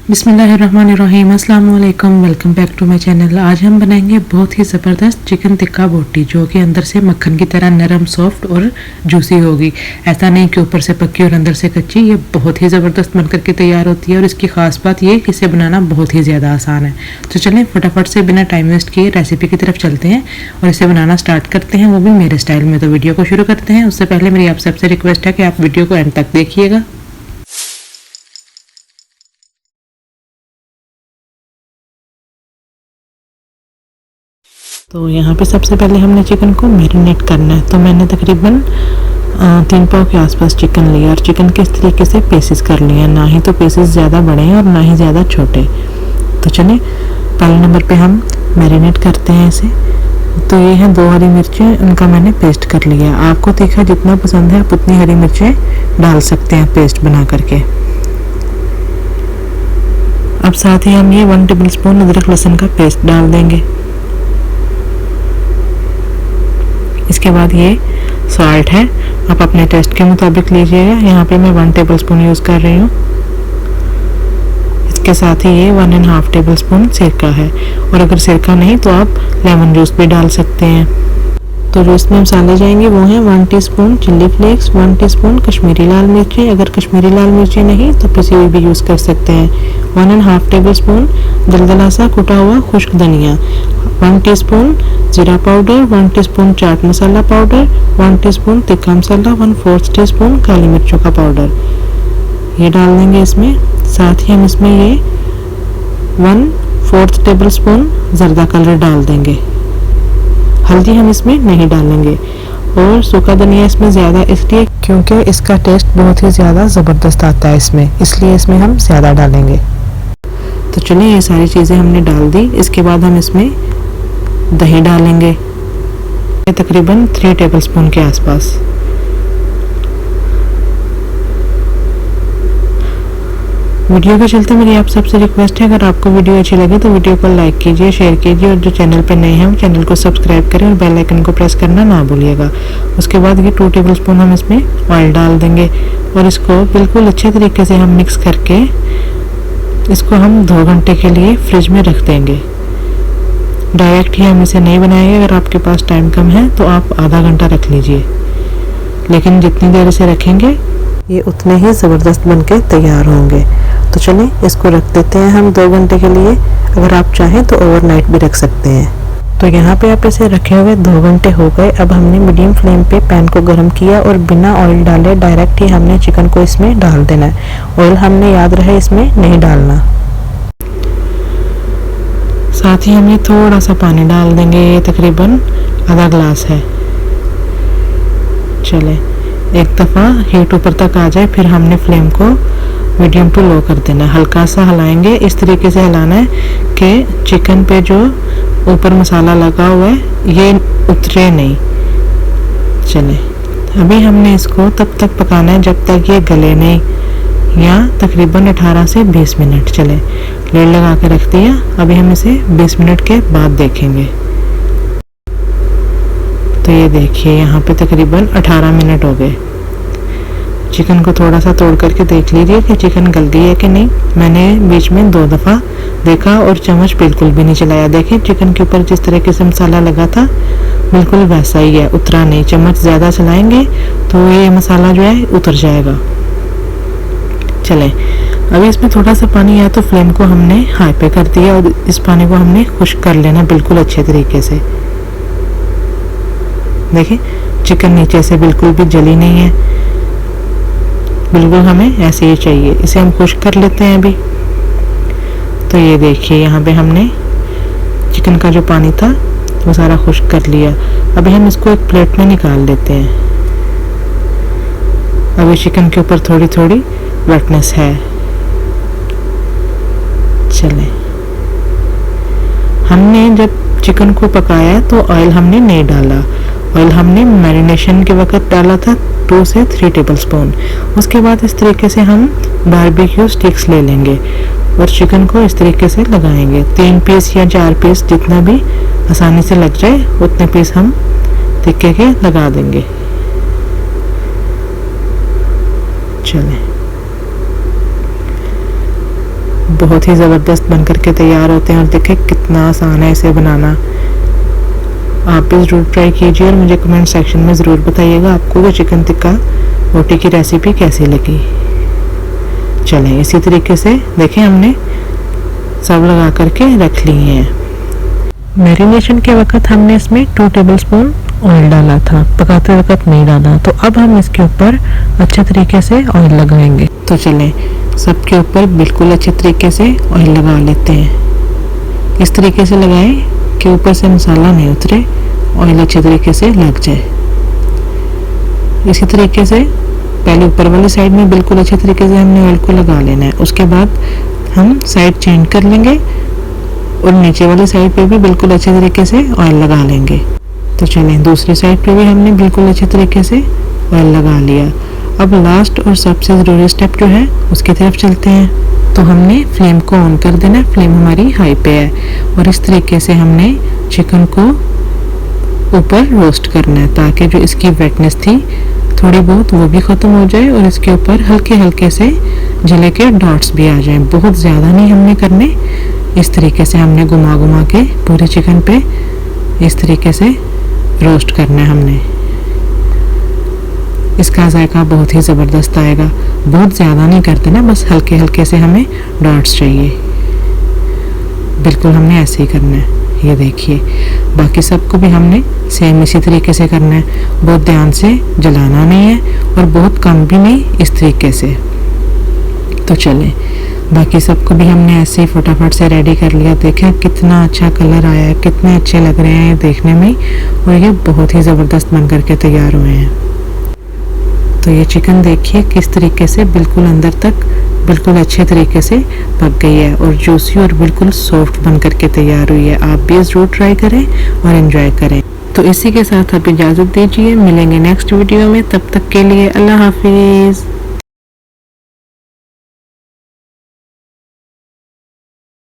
बिस्मिल्लाहिर्रहमानिर्रहीम, अस्सलाम वालेकुम। Welcome back to my channel. आज हम बनाएंगे बहुत ही ज़बरदस्त चिकन टिक्का बोटी, जो कि अंदर से मक्खन की तरह नरम, सॉफ्ट और जूसी होगी। ऐसा नहीं कि ऊपर से पक्की और अंदर से कच्ची। ये बहुत ही ज़बरदस्त बनकर के तैयार होती है और इसकी ख़ास बात ये कि इसे बनाना बहुत ही ज़्यादा आसान है। तो चलें फटाफट से बिना टाइम वेस्ट किए रेसिपी की तरफ चलते हैं और इसे बनाना स्टार्ट करते हैं, वो भी मेरे स्टाइल में। तो वीडियो को शुरू करते हैं। उससे पहले मेरी आप सबसे रिक्वेस्ट है कि आप वीडियो को एंड तक देखिएगा। तो यहाँ पे सबसे पहले हमने चिकन को मैरिनेट करना है। तो मैंने तकरीबन 3 पाव के आसपास चिकन लिया और चिकन के इस तरीके से पीसेस कर लिए हैं। ना ही तो पीसेस ज़्यादा बड़े हैं और ना ही ज़्यादा छोटे। तो चलिए पहले नंबर पे हम मैरिनेट करते हैं इसे। तो ये हैं 2 हरी मिर्चें, उनका मैंने पेस्ट कर लिया। आपको तीखा जितना पसंद है आप उतनी हरी मिर्चें डाल सकते हैं पेस्ट बना करके। अब साथ ही हम ये 1 टेबल स्पून अदरक लहसुन का पेस्ट डाल देंगे। इसके बाद ये सॉल्ट है, आप अपने टेस्ट के मुताबिक लीजिएगा। यहाँ पे मैं 1 टेबल स्पून यूज़ कर रही हूँ। इसके साथ ही ये 1.5 टेबल स्पून सिरका है, और अगर सिरका नहीं तो आप लेमन जूस भी डाल सकते हैं। तो जो इसमें मसाले जाएंगे वो हैं 1 teaspoon chilli flakes, 1 teaspoon Kashmiri लाल मिर्ची। अगर कश्मीरी लाल मिर्ची नहीं तो पिसी हुई भी यूज़ कर सकते हैं। 1.5 टेबल स्पून दलदला सा कुटा हुआ खुश्क धनिया, 1 टीस्पून जीरा powder, 1 teaspoon chaat masala powder, 1 teaspoon तिक्का मसाला, 1/4 टीस्पून काली मिर्चों का पाउडर, ये डाल देंगे इसमें। साथ ही हम इसमें ये 1/4 टेबल स्पून जर्दा कलर डाल देंगे। हल्दी हम इसमें नहीं डालेंगे, और सूखा धनिया इसमें ज़्यादा इसलिए क्योंकि इसका टेस्ट बहुत ही ज़्यादा ज़बरदस्त आता है इसमें, इसलिए इसमें हम ज़्यादा डालेंगे। तो चलिए ये सारी चीज़ें हमने डाल दी। इसके बाद हम इसमें दही डालेंगे, तकरीबन 3 टेबल स्पून के आसपास। वीडियो के चलते मेरी आप सबसे रिक्वेस्ट है, अगर आपको वीडियो अच्छी लगे तो वीडियो को लाइक कीजिए, शेयर कीजिए, और जो चैनल पे नए हैं वो चैनल को सब्सक्राइब करें और बेल आइकन को प्रेस करना ना भूलिएगा। उसके बाद ये 2 टेबल स्पून हम इसमें ऑयल डाल देंगे और इसको बिल्कुल अच्छे तरीके से हम मिक्स करके इसको हम 2 घंटे के लिए फ्रिज में रख देंगे। डायरेक्ट ही हम इसे नहीं बनाएंगे। अगर आपके पास टाइम कम है तो आप आधा घंटा रख लीजिए, लेकिन जितनी देर इसे रखेंगे ये उतने ही ज़बरदस्त बनके तैयार होंगे। तो चलिए इसको रख देते हैं हम 2 घंटे के लिए। अगर आप चाहें तो ओवरनाइट भी रख सकते हैं। तो यहाँ पे आप इसे रखे हुए 2 घंटे हो गए। अब हमने मीडियम फ्लेम पे पैन को गर्म किया और बिना ऑयल डाले डायरेक्ट ही हमने चिकन को इसमें डाल देना है। ऑयल हमने याद रहे इसमें नहीं डालना। साथ ही हम ये थोड़ा सा पानी डाल देंगे, ये तकरीबन आधा ग्लास है। चले एक दफ़ा हीट ऊपर तक आ जाए, फिर हमने फ्लेम को मीडियम टू लो कर देना है। हल्का सा हिलाएंगे, इस तरीके से हिलाना है कि चिकन पे जो ऊपर मसाला लगा हुआ है ये उतरे नहीं। चले अभी हमने इसको तब तक पकाना है जब तक ये गले नहीं, या तकरीबन 18 से 20 मिनट। चले लेड लगा के रख दिया। अभी हम इसे 20 मिनट के बाद देखेंगे। तो ये देखिए यहाँ पे तकरीबन 18 मिनट हो गए। चिकन को थोड़ा सा तोड़ करके देख लीजिए कि चिकन गल गई है कि नहीं। मैंने बीच में 2 दफ़ा देखा और चम्मच बिल्कुल भी नहीं चलाया। देखिए चिकन के ऊपर जिस तरीके से मसाला लगा था बिल्कुल वैसा ही है, उतरा नहीं। चम्मच ज़्यादा चलाएंगे तो ये मसाला जो है उतर जाएगा। चलें अभी इसमें थोड़ा सा पानी है तो फ्लेम को हमने हाई पे कर दिया और इस पानी को हमने खुश्क कर लेना बिल्कुल अच्छे तरीके से। देखिए चिकन नीचे से बिल्कुल भी जली नहीं है, बिल्कुल हमें ऐसे ही चाहिए। इसे हम खुश्क कर लेते हैं अभी। तो ये देखिए यहाँ पे हमने चिकन का जो पानी था वो सारा खुश्क कर लिया। अभी हम इसको एक प्लेट में निकाल लेते हैं। अभी चिकन के ऊपर थोड़ी थोड़ी वेटनेस है। चले हमने जब चिकन को पकाया तो ऑयल हमने नहीं डाला। ऑयल हमने मैरिनेशन के वक्त डाला था 2 से 3 टेबल स्पून। उसके बाद इस तरीके से हम बारबेक्यू स्टिक्स ले लेंगे और चिकन को इस तरीके से लगाएंगे। 3 पीस या 4 पीस जितना भी आसानी से लग जाए उतने पीस हम तिक्के के लगा देंगे। चलें बहुत ही ज़बरदस्त बन करके तैयार होते हैं। और देखें कितना आसान है इसे बनाना। आप भी ज़रूर ट्राई कीजिए और मुझे कमेंट सेक्शन में ज़रूर बताइएगा आपको वो चिकन टिक्का रोटी की रेसिपी कैसी लगी। चलें इसी तरीके से देखें हमने सब लगा करके रख लिए हैं। मैरिनेशन के वक्त हमने इसमें 2 टेबलस्पून ऑयल डाला था, पकाते वक्त नहीं डाला। तो अब हम इसके ऊपर अच्छे तरीके से ऑयल लगाएंगे। तो चलें सबके ऊपर बिल्कुल अच्छे तरीके से ऑयल लगा लेते हैं। इस तरीके से लगाएं कि ऊपर से मसाला नहीं उतरे, ऑयल अच्छे तरीके से लग जाए। इसी तरीके से पहले ऊपर वाली साइड में बिल्कुल अच्छे तरीके से हमने ऑयल को लगा लेना है। उसके बाद हम साइड चेंज कर लेंगे और नीचे वाली साइड पे भी बिल्कुल अच्छे तरीके से ऑयल लगा लेंगे। तो चलें दूसरी साइड पे भी हमने बिल्कुल अच्छे तरीके से ऑयल लगा लिया। अब लास्ट और सबसे ज़रूरी स्टेप जो है उसकी तरफ चलते हैं। तो हमने फ्लेम को ऑन कर देना है, फ्लेम हमारी हाई पे है और इस तरीके से हमने चिकन को ऊपर रोस्ट करना है ताकि जो इसकी वेटनेस थी थोड़ी बहुत वो भी ख़त्म हो जाए और इसके ऊपर हल्के हल्के से जले के डॉट्स भी आ जाएं। बहुत ज़्यादा नहीं हमने करने, इस तरीके से हमने घुमा घुमा के पूरे चिकन पे इस तरीके से रोस्ट करना है हमने। इसका जायका बहुत ही ज़बरदस्त आएगा। बहुत ज़्यादा नहीं करते ना, बस हल्के हल्के से हमें डॉट्स चाहिए। बिल्कुल हमने ऐसे ही करना है। ये देखिए बाकी सबको भी हमने सेम इसी तरीके से करना है। बहुत ध्यान से जलाना नहीं है और बहुत कम भी नहीं, इस तरीके से। तो चलें बाकी सबको भी हमने ऐसे ही फटाफट से रेडी कर लिया। देखें कितना अच्छा कलर आया है, कितने अच्छे लग रहे हैं ये देखने में और ये बहुत ही ज़बरदस्त बन करके तैयार हुए हैं। तो ये चिकन देखिए किस तरीके से बिल्कुल अंदर तक बिल्कुल अच्छे तरीके से पक गई है और जूसी और बिल्कुल सॉफ्ट बन करके तैयार हुई है। आप भी ज़रूर ट्राई करें और एंजॉय करें। तो इसी के साथ आप इजाज़त दीजिए, मिलेंगे नेक्स्ट वीडियो में। तब तक के लिए अल्लाह हाफिज़।